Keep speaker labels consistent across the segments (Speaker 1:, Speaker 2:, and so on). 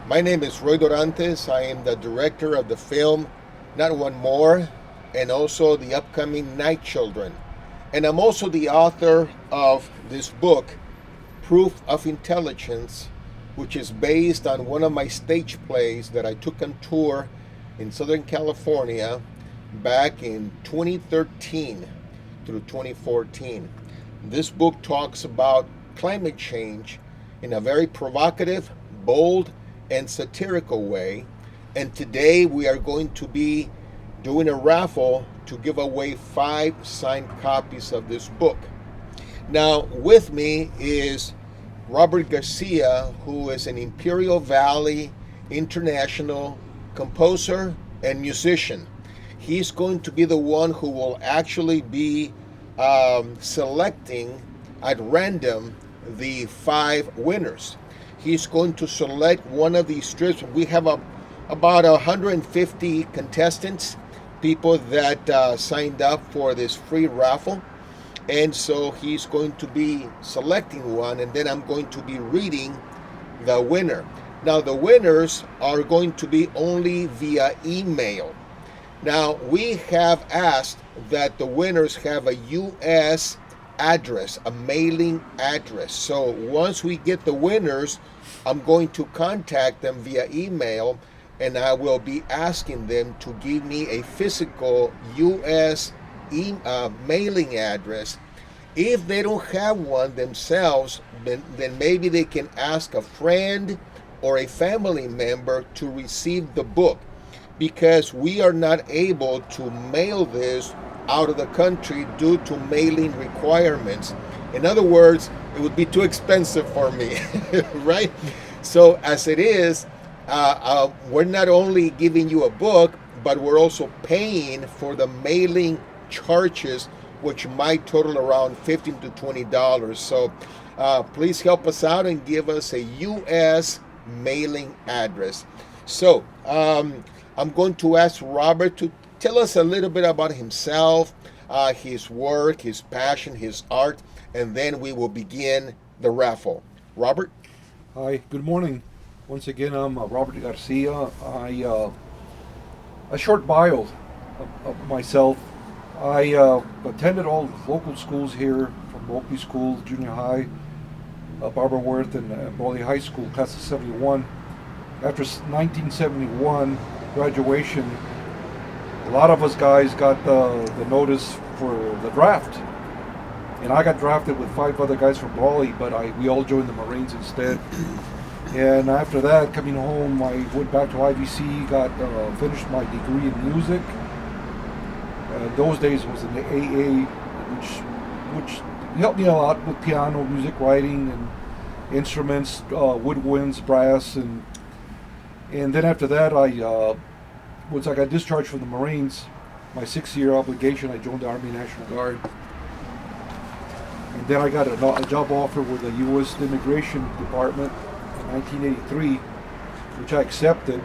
Speaker 1: My name is Roy Dorantes. I am the director of the film Not One More and also the upcoming Night Children. And I'm also the author of this book, Proof of Intelligence, which is based on one of my stage plays that I took on tour in Southern California back in 2013 through 2014. This book talks about climate change in a very provocative, bold, and satirical way. And today we are going to be doing a raffle to give away 5 signed copies of this book. Now, with me is Robert Garcia, who is an Imperial Valley international composer and musician. He's going to be the one who will actually be selecting at random the 5 winners. He's going to select one of these strips. We have about 150 contestants, people that signed up for this free raffle. And so he's going to be selecting one, and then I'm going to be reading the winner. Now, the winners are going to be only via email. Now, we have asked that the winners have a U.S. address, a mailing address. So once we get the winners, I'm going to contact them via email, and I will be asking them to give me a physical U.S. mailing address. If they don't have one themselves, then maybe they can ask a friend or a family member to receive the book, because we are not able to mail this out of the country due to mailing requirements. In other words, it would be too expensive for me, right? So as it is, we're not only giving you a book, but we're also paying for the mailing charges, which might total around $15 to $20. So please help us out and give us a U.S. mailing address. So I'm going to ask Robert to tell us a little bit about himself, his work, his passion, his art, and then we will begin the raffle. Robert?
Speaker 2: Hi, good morning. Once again, I'm Robert Garcia. A short bio of myself. I attended all the local schools here, from Oakley School, junior high, Barbara Worth, and Brawley High School, class of 71. After 1971 graduation, a lot of us guys got the notice for the draft. And I got drafted with 5 other guys from Brawley, but we all joined the Marines instead. And after that, coming home, I went back to IVC, finished my degree in music. Those days it was in the AA, which helped me a lot with piano, music writing, and instruments, woodwinds, brass, and then after that, once I got discharged from the Marines, my 6-year obligation, I joined the Army National Guard. And then I got a job offer with the U.S. Immigration Department in 1983, which I accepted.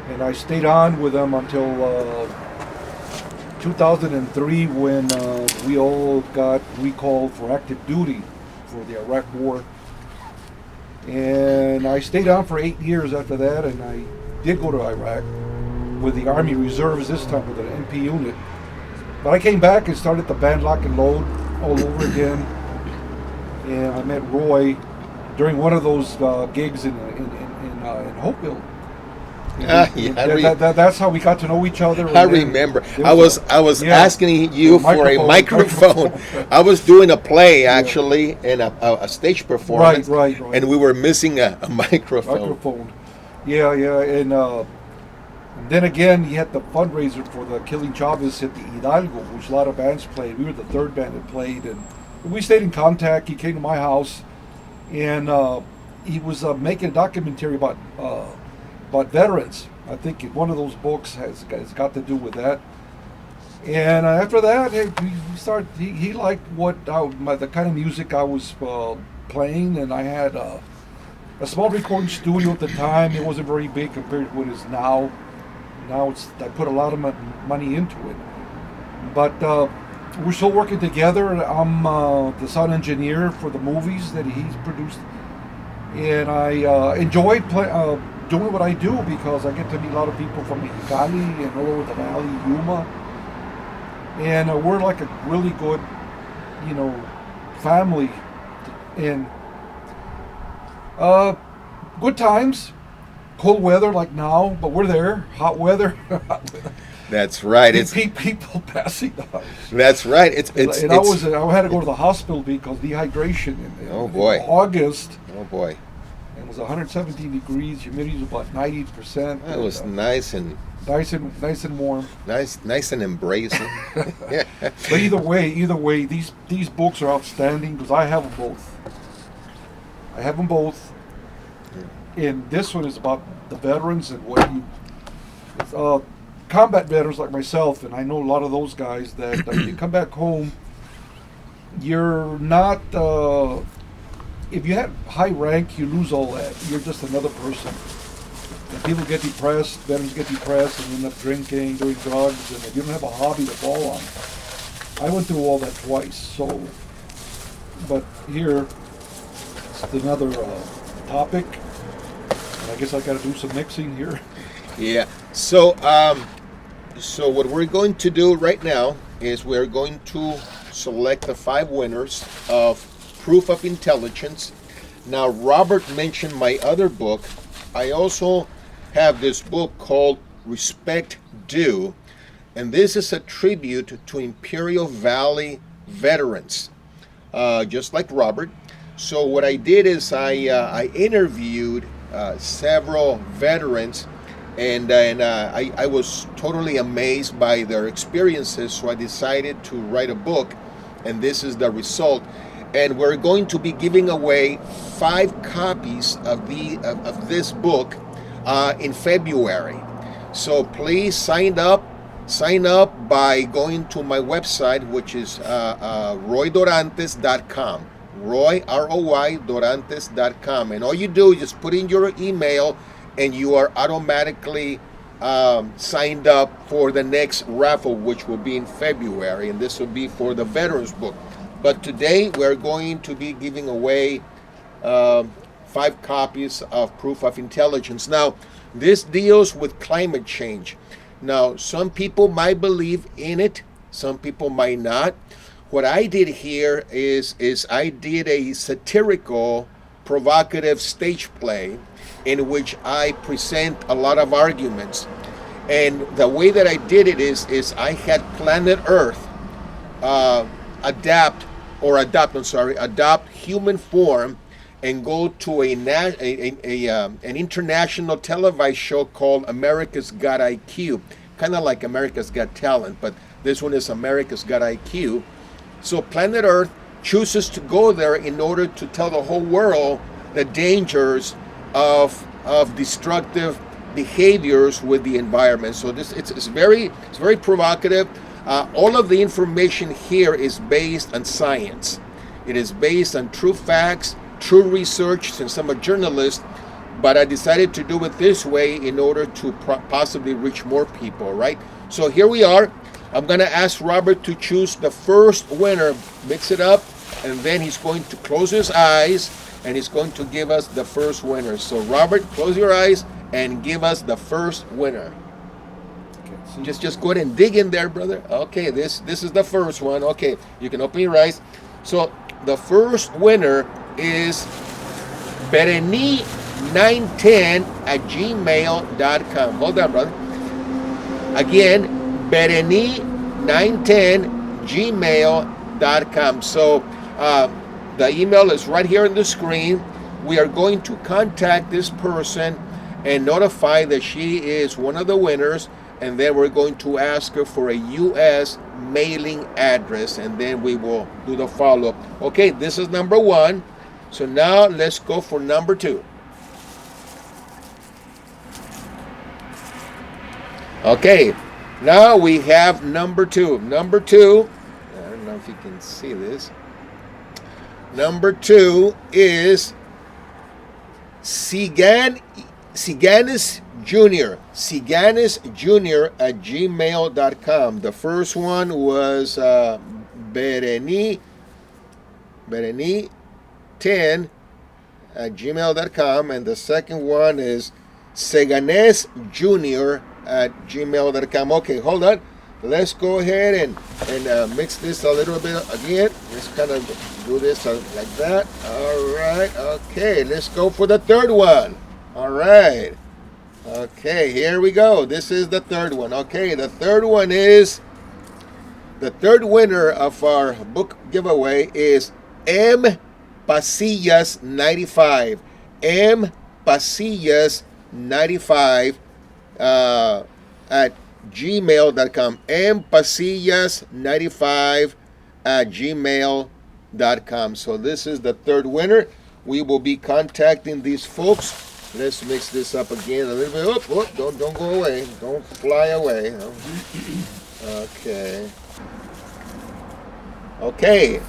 Speaker 2: And I stayed on with them until 2003, when we all got recalled for active duty for the Iraq War. And I stayed on for 8 years after that, and I did go to Iraq with the Army Reserves, this time with an MP unit. But I came back and started the band Lock and Load all over again. And I met Roy during one of those gigs in Hopeville. That's how we got to know each other.
Speaker 1: I remember. I was asking you for a microphone. I was doing a play actually, in a stage performance, right. And we were missing a microphone.
Speaker 2: Yeah, and then again, he had the fundraiser for the Killing Chavez at the Hidalgo, which a lot of bands played. We were the 3rd band that played, and we stayed in contact. He came to my house, and he was making a documentary about veterans. I think one of those books has got to do with that. And after that, he liked the kind of music I was playing, and I had a small recording studio at the time. It wasn't very big compared to what it is now. Now I put a lot of money into it. But we're still working together. I'm the sound engineer for the movies that he's produced. and I enjoy doing what I do because I get to meet a lot of people from Mexicali and all over the valley, Yuma, and we're like a really good, family, and good times. Cold weather like now, but we're there. Hot weather.
Speaker 1: That's right. It's
Speaker 2: people passing out.
Speaker 1: That's right. It's
Speaker 2: I had to go to the hospital because dehydration in August.
Speaker 1: Oh boy.
Speaker 2: It was 117 degrees. Humidity was about 90%.
Speaker 1: It was nice and
Speaker 2: warm.
Speaker 1: Nice and embracing.
Speaker 2: But either way, these books are outstanding because I have them both. And this one is about the veterans and combat veterans like myself, and I know a lot of those guys that you come back home, you're not. If you have high rank, you lose all that. You're just another person. And people get depressed, veterans get depressed, and end up drinking, doing drugs, and if you don't have a hobby to fall on. I went through all that twice, so. But here, it's another topic. And I guess I got to do some mixing here.
Speaker 1: Yeah. So, so what we're going to do right now is we're going to select the 5 winners of Proof of Intelligence. Now, Robert mentioned my other book. I also have this book called Respect Due, and this is a tribute to Imperial Valley veterans, just like Robert. So what I did is I interviewed several veterans, and I was totally amazed by their experiences, so I decided to write a book, and this is the result. And we're going to be giving away 5 copies of this book in February. So please sign up by going to my website, which is roydorantes.com. Roy, R-O-Y, Dorantes.com. And all you do is just put in your email, and you are automatically signed up for the next raffle, which will be in February, and this will be for the Veterans book. But today we're going to be giving away 5 copies of Proof of Intelligence. Now, this deals with climate change. Now, some people might believe in it, some people might not. What I did here is I did a satirical, provocative stage play in which I present a lot of arguments. And the way that I did it is I had planet Earth adopt human form and go to an international televised show called America's Got IQ, kind of like America's Got Talent, but this one is America's Got IQ. So planet Earth chooses to go there in order to tell the whole world the dangers of destructive behaviors with the environment. So it's very provocative. All of the information here is based on science. It is based on true facts, true research, since I'm a journalist, but I decided to do it this way in order to possibly reach more people, right? So here we are. I'm going to ask Robert to choose the first winner, mix it up, and then he's going to close his eyes, and he's going to give us the first winner. So Robert, close your eyes and give us the first winner. Just go ahead and dig in there, brother. Okay, this is the first one. Okay, you can open your eyes. So the first winner is Bereni910@gmail.com. Hold on, brother. Again, Bereni910@gmail.com. So the email is right here on the screen. We are going to contact this person and notify that she is one of the winners, and then we're going to ask her for a U.S. mailing address, and then we will do the follow-up. Okay, this is number 1. So now let's go for number 2. Okay, now we have number 2. Number 2, I don't know if you can see this. Number 2 is Siganis Jr. Siganis@gmail.com. The first one was Bereni10 at gmail.com, and the second one is seganesjr at gmail.com. Okay, hold on. Let's go ahead and mix this a little bit again. Let's kind of do this like that. All right. Okay, let's go for the third one. All right. Okay, here we go. This is the third one. Okay, the third one is, the third winner of our book giveaway is M. Pasillas 95. M. Pasillas 95 at gmail.com. M. Pasillas 95 at gmail.com. So this is the third winner. We will be contacting these folks. Let's mix this up again a little bit. Don't go away. Don't fly away. Okay. Okay.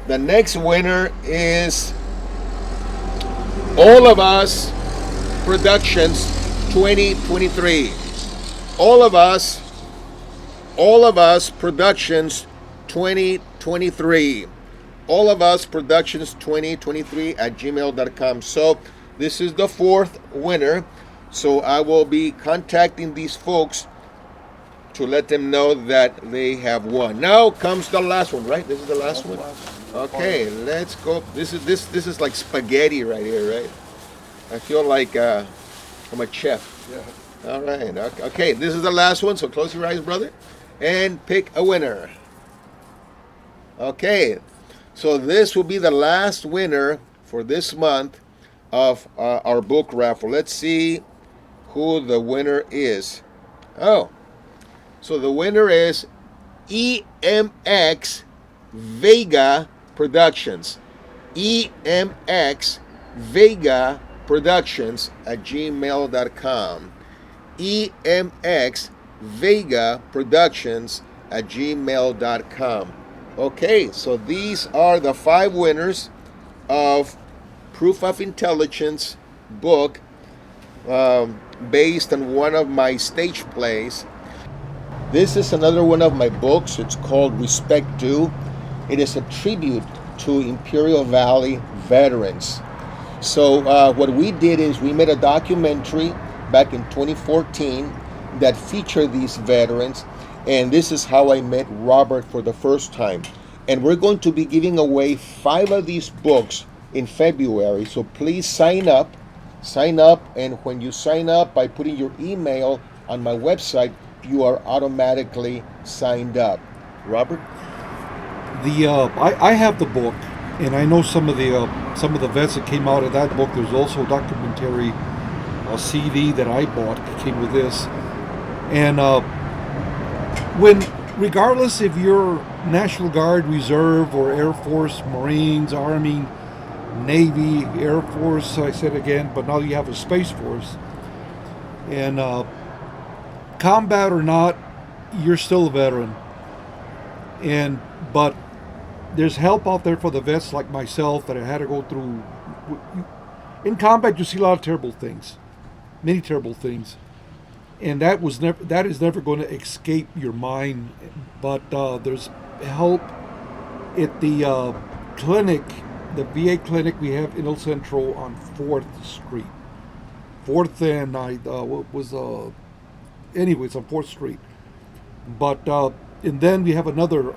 Speaker 1: The next winner is All of Us Productions 2023. All of Us Productions 2023. All of Us Productions 2023 at gmail.com. So this is the fourth winner. So I will be contacting these folks to let them know that they have won. Now comes the last one, right? This is the last one. Okay, let's go. This is like spaghetti right here, right? I feel like I'm a chef.
Speaker 2: Yeah.
Speaker 1: All right. Okay, this is the last one. So close your eyes, brother, and pick a winner. Okay. So this will be the last winner for this month of our book raffle. Let's see who the winner is. Oh, so the winner is EMX Vega Productions. EMX Vega Productions at gmail.com. EMX Vega Productions at gmail.com. Okay, so these are the 5 winners of Proof of Intelligence book, based on one of my stage plays. This is another one of my books. It's called Respect Due. It is a tribute to Imperial Valley veterans. So what we did is we made a documentary back in 2014 that featured these veterans, and this is how I met Robert for the first time. And we're going to be giving away 5 of these books in February, so please sign up, and when you sign up by putting your email on my website, you are automatically signed up. Robert?
Speaker 2: I have the book, and I know some of the vets that came out of that book. There's also a documentary CD that I bought that came with this, and regardless if you're National Guard, Reserve, or Air Force, Marines, Army, Navy, Air Force, I said again, but now you have a Space Force, and combat or not, you're still a veteran. But there's help out there for the vets like myself that I had to go through. In combat, you see a lot of terrible things, many terrible things, and that is never going to escape your mind. But there's help at the clinic, the VA clinic we have in El Centro on 4th Street. 4th and anyways, on 4th Street. But and then we have another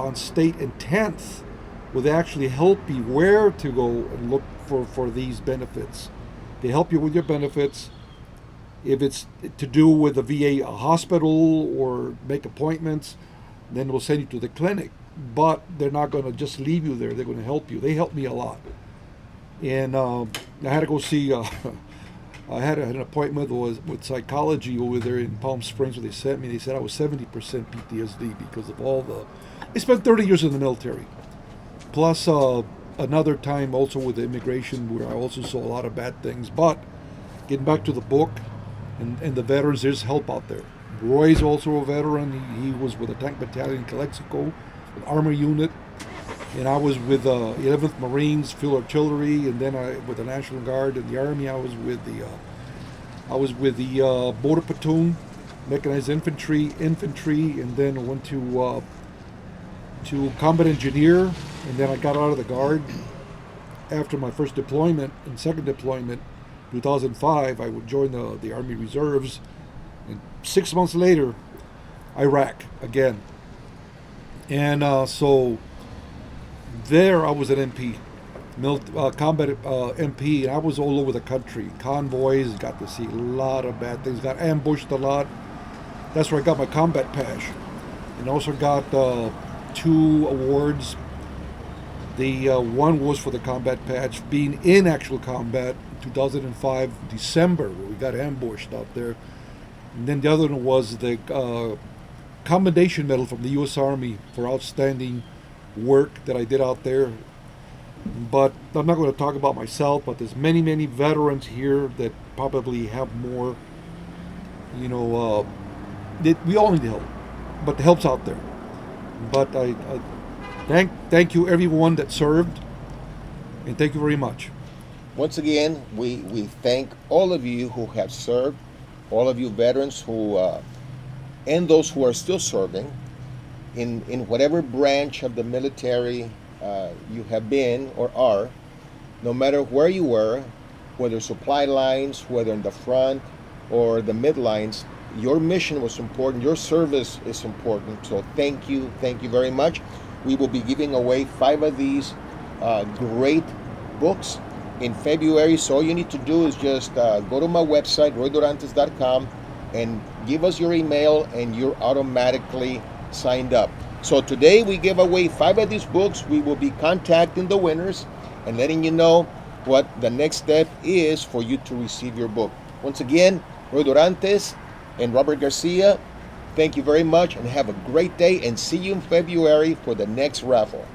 Speaker 2: on State and 10th, where they actually help you where to go and look for these benefits. They help you with your benefits. If it's to do with a VA hospital or make appointments, then we'll send you to the clinic. But they're not going to just leave you there. They're going to help you. They helped me a lot. And I had to go see, I had an appointment with psychology over there in Palm Springs, where they sent me. They said I was 70% PTSD because of I spent 30 years in the military. Plus another time also with the immigration, where I also saw a lot of bad things. But getting back to the book and the veterans, there's help out there. Roy's also a veteran. He was with the Tank Battalion in Calexico, an armor unit. And I was with 11th Marines, Field Artillery, and then with the National Guard and the Army. I was with the Motor Platoon, Mechanized Infantry, and then I went to Combat Engineer, and then I got out of the Guard. after my first deployment and second deployment, 2005, I would join the Army Reserves. And 6 months later, Iraq again. And so there I was an MP, combat MP, and I was all over the country. Convoys, got to see a lot of bad things, got ambushed a lot. That's where I got my combat patch. And also got 2 awards. The one was for the combat patch, being in actual combat, 2005 December, where we got ambushed out there. And then the other one was the Commendation Medal from the U.S. Army for outstanding work that I did out there. But I'm not going to talk about myself, but there's many, many veterans here that probably have more, we all need help, but the help's out there. But I thank you everyone that served, and thank you very much.
Speaker 1: Once again, we thank all of you who have served, all of you veterans who, and those who are still serving, in whatever branch of the military you have been or are, no matter where you were, whether supply lines, whether in the front or the mid lines, your mission was important, your service is important. So thank you very much. We will be giving away 5 of these great books in February. So all you need to do is just go to my website, roydorantes.com, and give us your email, and you're automatically signed up. So today we give away 5 of these books. We will be contacting the winners and letting you know what the next step is for you to receive your book. Once again, Roy Dorantes and Robert Garcia, thank you very much, and have a great day, and see you in February for the next raffle.